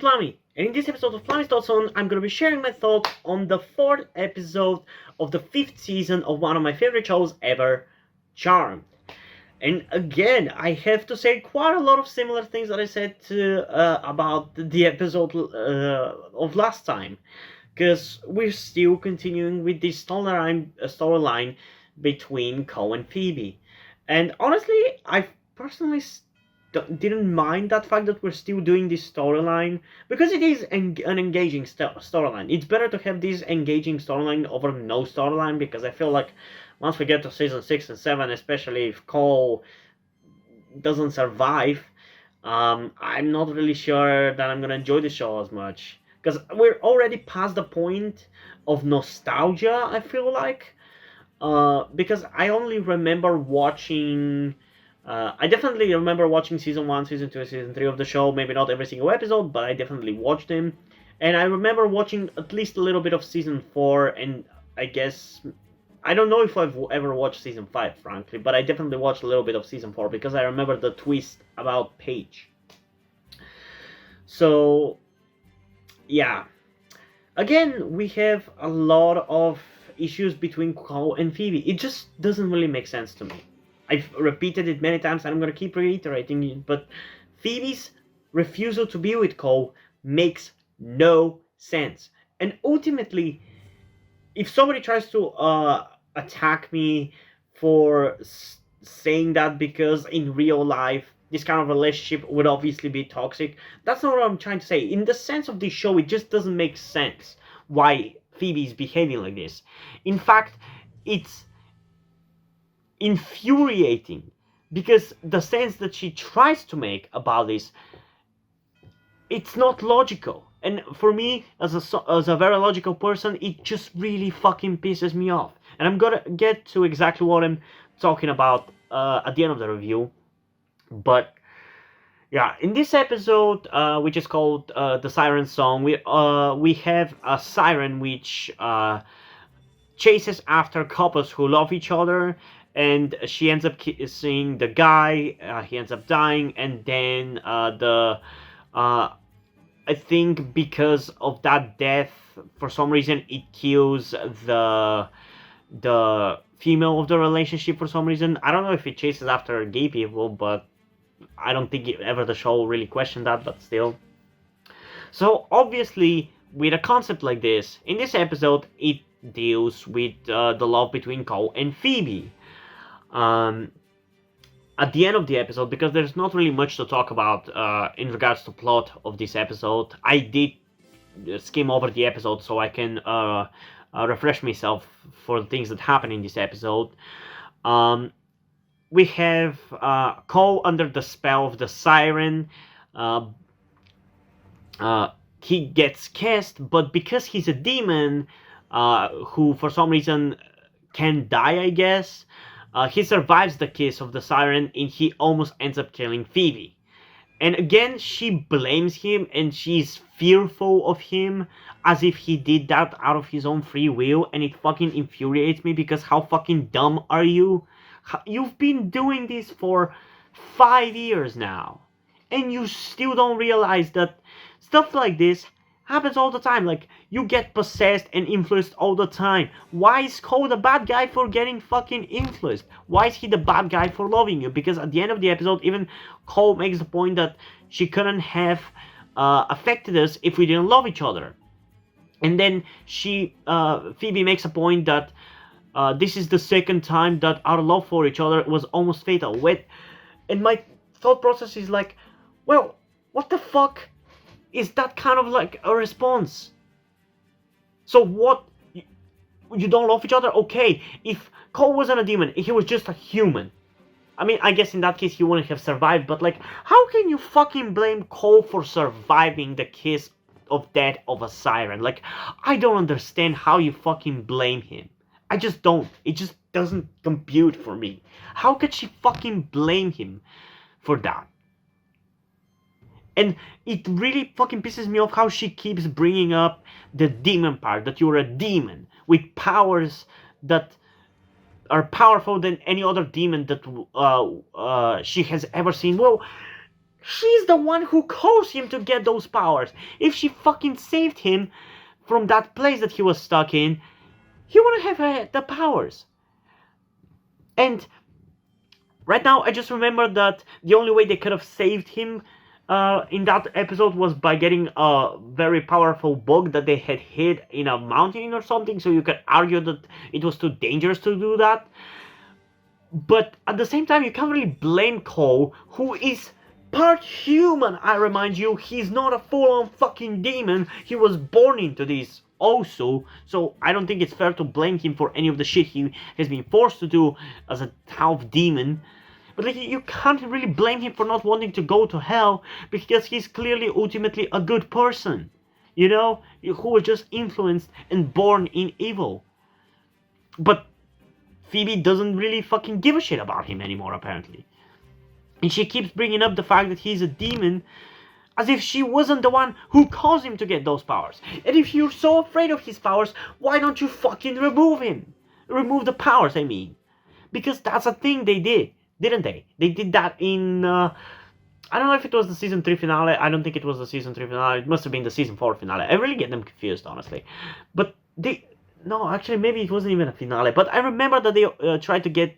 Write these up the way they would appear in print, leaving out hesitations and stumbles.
Plami, and in this episode of Plami's Thoughts On, I'm going to be sharing my thoughts on the 4th episode of the 5th season of one of my favorite shows ever, Charmed. And again, I have to say quite a lot of similar things that I said about the episode of last time, because we're still continuing with this storyline between Cole and Phoebe. And honestly, I personally didn't mind that fact that we're still doing this storyline because it is an engaging storyline. It's better to have this engaging storyline over no storyline, because I feel like once we get to season 6 and 7, especially if Cole doesn't survive, I'm not really sure that I'm gonna enjoy the show as much, because we're already past the point of nostalgia, I feel like, because I only remember watching. I definitely remember watching season 1, season 2, season 3 of the show. Maybe not every single episode, but I definitely watched them. And I remember watching at least a little bit of season 4, and I guess I don't know if I've ever watched season 5, frankly, but I definitely watched a little bit of season 4 because I remember the twist about Paige. So, yeah. Again, we have a lot of issues between Cole and Phoebe. It just doesn't really make sense to me. I've repeated it many times and I'm going to keep reiterating it, but Phoebe's refusal to be with Cole makes no sense. And ultimately, if somebody tries to attack me for saying that because in real life this kind of relationship would obviously be toxic, that's not what I'm trying to say. In the sense of this show, it just doesn't make sense why Phoebe is behaving like this. In fact, it's infuriating because the sense that she tries to make about this, it's not logical. And for me, as a very logical person, it just really fucking pisses me off. And I'm gonna get to exactly what I'm talking about at the end of the review. But yeah, in this episode, which is called the Siren song, we have a siren which chases after couples who love each other, and she ends up kissing the guy. He ends up dying, and then I think because of that death, for some reason, it kills the female of the relationship for some reason. I don't know if it chases after gay people, but I don't think the show really questioned that, but still. So obviously, with a concept like this, in this episode, it deals with the love between Cole and Phoebe. At the end of the episode, because there's not really much to talk about in regards to plot of this episode, I did skim over the episode so I can refresh myself for the things that happen in this episode. We have Cole under the spell of the siren. He gets kissed, but because he's a demon who for some reason can die, I guess, he survives the kiss of the siren and he almost ends up killing Phoebe. And again, she blames him and she's fearful of him as if he did that out of his own free will, and it fucking infuriates me because how fucking dumb are you? You've been doing this for 5 years now, and you still don't realize that stuff like this happens all the time. Like, you get possessed and influenced all the time. Why is Cole the bad guy for getting fucking influenced? Why is he the bad guy for loving you? Because at the end of the episode, even Cole makes the point that she couldn't have affected us if we didn't love each other. And then Phoebe makes a point that this is the second time that our love for each other was almost fatal. And my thought process is like, well, what the fuck is that kind of like a response? So what? You don't love each other? Okay, if Cole wasn't a demon, he was just a human. I mean, I guess in that case he wouldn't have survived, but like, how can you fucking blame Cole for surviving the kiss of death of a siren? Like, I don't understand how you fucking blame him. I just don't. It just doesn't compute for me. How could she fucking blame him for that? And it really fucking pisses me off how she keeps bringing up the demon part, that you're a demon with powers that are powerful than any other demon that she has ever seen. Well, She's the one who caused him to get those powers. If she fucking saved him from that place that he was stuck in, he wouldn't have had the powers. And right now, I just remember that the only way they could have saved him in that episode was by getting a very powerful bug that they had hid in a mountain or something, so you could argue that it was too dangerous to do that. But at the same time, you can't really blame Cole, who is part human, I remind you. He's not a full-on fucking demon. He was born into this also, so I don't think it's fair to blame him for any of the shit he has been forced to do as a half demon. But like, you can't really blame him for not wanting to go to hell, because he's clearly ultimately a good person, you know, who was just influenced and born in evil. But Phoebe doesn't really fucking give a shit about him anymore, apparently. And she keeps bringing up the fact that he's a demon, as if she wasn't the one who caused him to get those powers. And if you're so afraid of his powers, why don't you fucking remove him? Remove the powers, I mean. Because that's a thing they did, didn't they? They did that in, I don't know if it was the season 3 finale. I don't think it was the season 3 finale. It must have been the season 4 finale. I really get them confused, honestly. But no, actually, maybe it wasn't even a finale. But I remember that they tried to get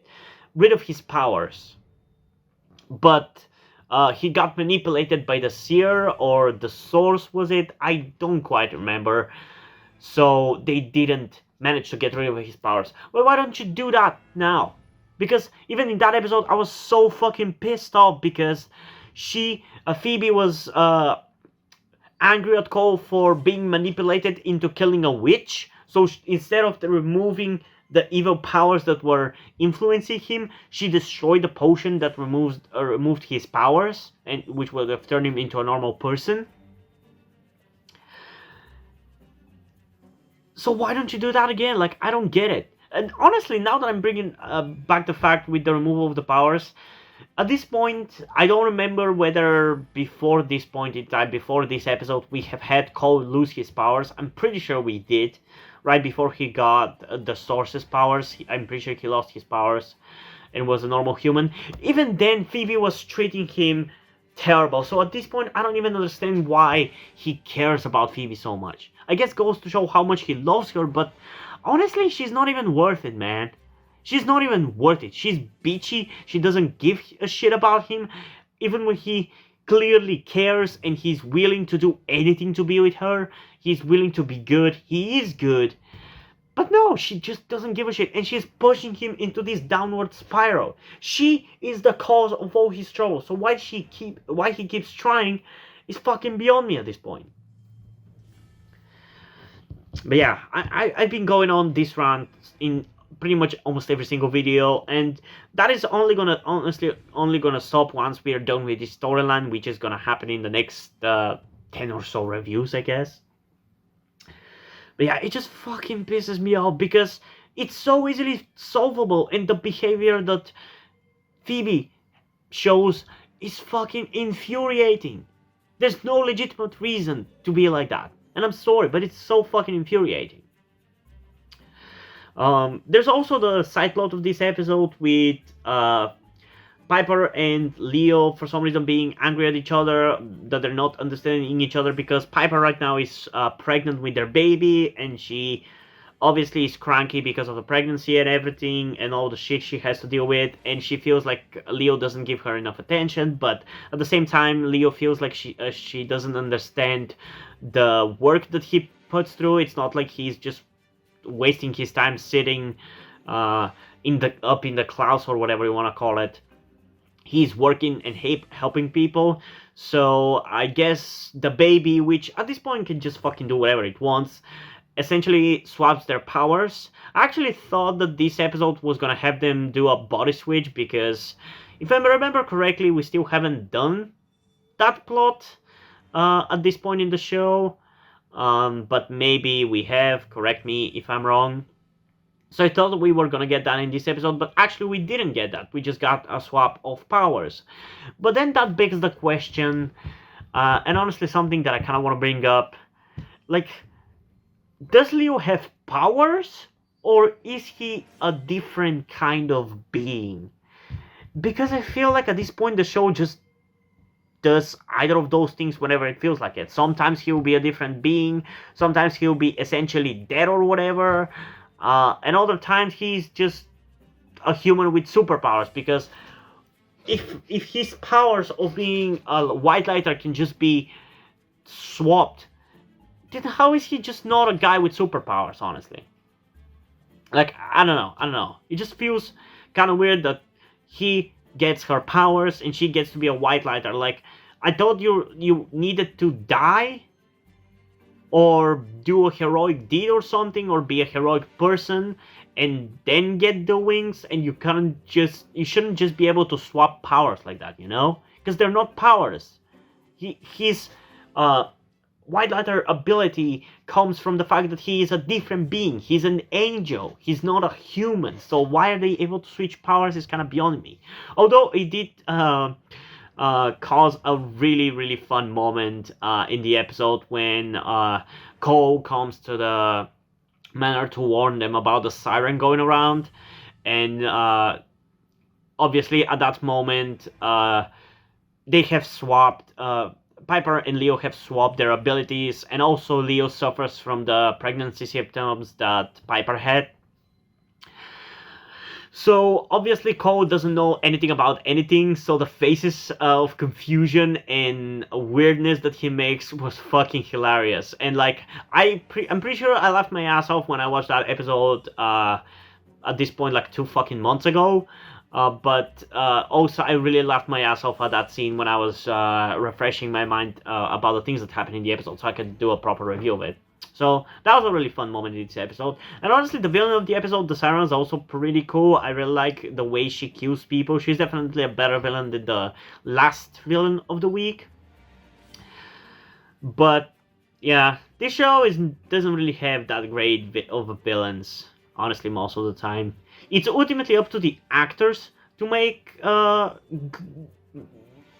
rid of his powers. But he got manipulated by the seer, or the source, was it? I don't quite remember. So they didn't manage to get rid of his powers. Well, why don't you do that now? Because even in that episode, I was so fucking pissed off because Phoebe was angry at Cole for being manipulated into killing a witch. So instead of removing the evil powers that were influencing him, she destroyed the potion that removed his powers, and which would have turned him into a normal person. So why don't you do that again? Like, I don't get it. And honestly, now that I'm bringing back the fact with the removal of the powers, at this point, I don't remember whether before this point in time, before this episode, we have had Cole lose his powers. I'm pretty sure we did. Right before he got the source's powers, I'm pretty sure he lost his powers and was a normal human. Even then, Phoebe was treating him terrible. So at this point, I don't even understand why he cares about Phoebe so much. I guess it goes to show how much he loves her, but honestly, she's not even worth it, man. She's not even worth it. She's bitchy. She doesn't give a shit about him. Even when he clearly cares and he's willing to do anything to be with her. He's willing to be good. He is good. But no, she just doesn't give a shit. And she's pushing him into this downward spiral. She is the cause of all his trouble. So why he keeps trying is fucking beyond me at this point. But yeah, I've been going on this rant in pretty much almost every single video, and that is only gonna stop once we are done with this storyline, which is gonna happen in the next 10 or so reviews, I guess. But yeah, it just fucking pisses me off because it's so easily solvable, and the behavior that Phoebe shows is fucking infuriating. There's no legitimate reason to be like that, and I'm sorry, but it's so fucking infuriating. There's also the side plot of this episode with Piper and Leo for some reason being angry at each other, that they're not understanding each other because Piper right now is pregnant with their baby, and she obviously is cranky because of the pregnancy and everything and all the shit she has to deal with, and she feels like Leo doesn't give her enough attention, but at the same time Leo feels like she doesn't understand the work that he puts through. It's not like he's just wasting his time sitting up in the clouds or whatever you want to call it. He's working and helping people. So I guess the baby, which at this point can just fucking do whatever it wants, essentially swaps their powers. I actually thought that this episode was gonna have them do a body switch, because if I remember correctly, we still haven't done that plot at this point in the show. But maybe we have, correct me if I'm wrong. So I thought we were gonna get that in this episode, but actually we didn't get that. We just got a swap of powers. But then that begs the question, and honestly something that I kind of want to bring up, like, does Leo have powers, or is he a different kind of being? Because I feel like at this point the show just does either of those things whenever it feels like it. Sometimes he'll be a different being, sometimes he'll be essentially dead or whatever, and other times he's just a human with superpowers, because if his powers of being a white lighter can just be swapped, then how is he just not a guy with superpowers, honestly? Like, I don't know. It just feels kind of weird that he gets her powers and she gets to be a white lighter. Like, I thought you needed to die or do a heroic deed or something, or be a heroic person and then get the wings, and you shouldn't just be able to swap powers like that, you know? Because they're not powers. His white lighter ability comes from the fact that he is a different being. He's an angel. He's not a human. So why are they able to switch powers is kind of beyond me. Although it did cause a really, really fun moment in the episode when Cole comes to the manor to warn them about the siren going around. And obviously at that moment, they have swapped... Piper and Leo have swapped their abilities, and also Leo suffers from the pregnancy symptoms that Piper had. So obviously Cole doesn't know anything about anything, so the faces of confusion and weirdness that he makes was fucking hilarious. And like, I'm pretty sure I laughed my ass off when I watched that episode at this point like 2 fucking months ago. But also I really laughed my ass off at that scene when I was refreshing my mind about the things that happened in the episode, so I could do a proper review of it. So that was a really fun moment in this episode. And honestly, the villain of the episode, the Siren, is also pretty cool. I really like the way she kills people. She's definitely a better villain than the last villain of the week. But yeah, this show doesn't really have that great of villains, honestly, most of the time. It's ultimately up to the actors to make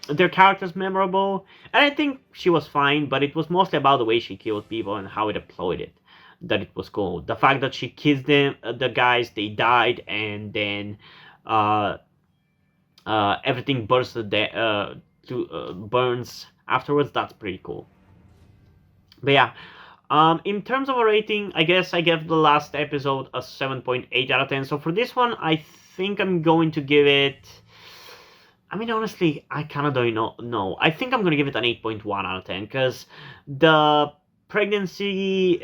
their characters memorable, and I think she was fine, but it was mostly about the way she killed people and how it employed it that it was cool. The fact that she kissed them, the guys, they died, and then everything burns burns afterwards. That's pretty cool. But yeah. In terms of a rating, I guess I gave the last episode a 7.8 out of 10. So for this one, I think I'm going to give it... I mean, honestly, I kind of don't know. I think I'm going to give it an 8.1 out of 10, because the pregnancy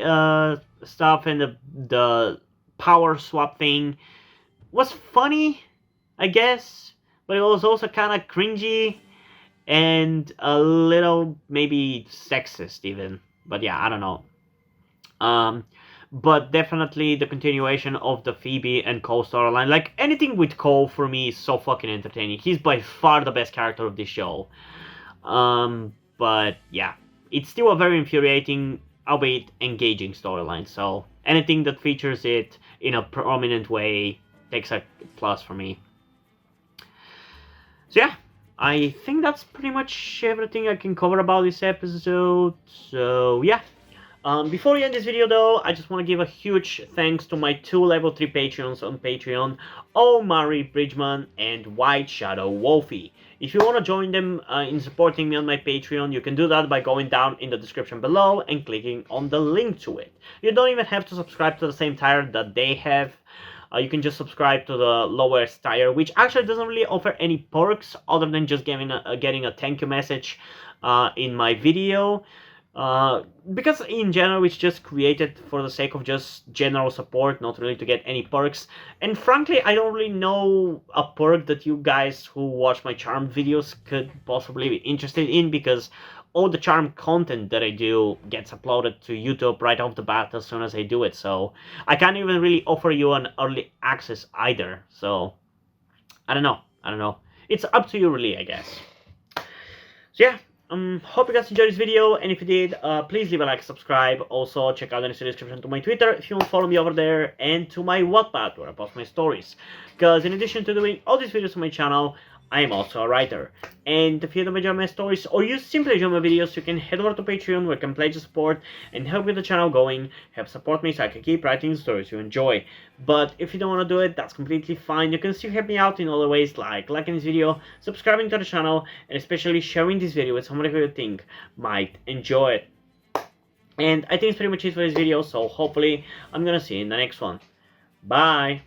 stuff and the power swap thing was funny, I guess, but it was also kind of cringy and a little maybe sexist even. But yeah, I don't know. But definitely the continuation of the Phoebe and Cole storyline. Like, anything with Cole for me is so fucking entertaining. He's by far the best character of this show. But yeah, it's still a very infuriating, albeit engaging storyline. So anything that features it in a prominent way takes a plus for me. So yeah, I think that's pretty much everything I can cover about this episode. So yeah. Before we end this video though, I just want to give a huge thanks to my 2 level 3 Patreons on Patreon, Omari Bridgman and White Shadow Wolfie. If you want to join them in supporting me on my Patreon, you can do that by going down in the description below and clicking on the link to it. You don't even have to subscribe to the same tier that they have. You can just subscribe to the lowest tier, which actually doesn't really offer any perks other than just getting a thank you message in my video. Because in general it's just created for the sake of just general support, not really to get any perks. And frankly, I don't really know a perk that you guys who watch my charm videos could possibly be interested in, because all the charm content that I do gets uploaded to YouTube right off the bat as soon as I do it, so I can't even really offer you an early access either. So I don't know, it's up to you really, I guess. So yeah, hope you guys enjoyed this video, and if you did, please leave a like, subscribe. Also, check out the description to my Twitter if you want to follow me over there, and to my Wattpad where I post my stories. Because in addition to doing all these videos on my channel, I am also a writer. And if you don't enjoy my stories or you simply enjoy my videos, you can head over to Patreon where you can pledge support and help get the channel going, help support me so I can keep writing the stories you enjoy. But if you don't want to do it, that's completely fine. You can still help me out in other ways like liking this video, subscribing to the channel, and especially sharing this video with somebody who you think might enjoy it. And I think it's pretty much it for this video, so hopefully I'm gonna see you in the next one. Bye!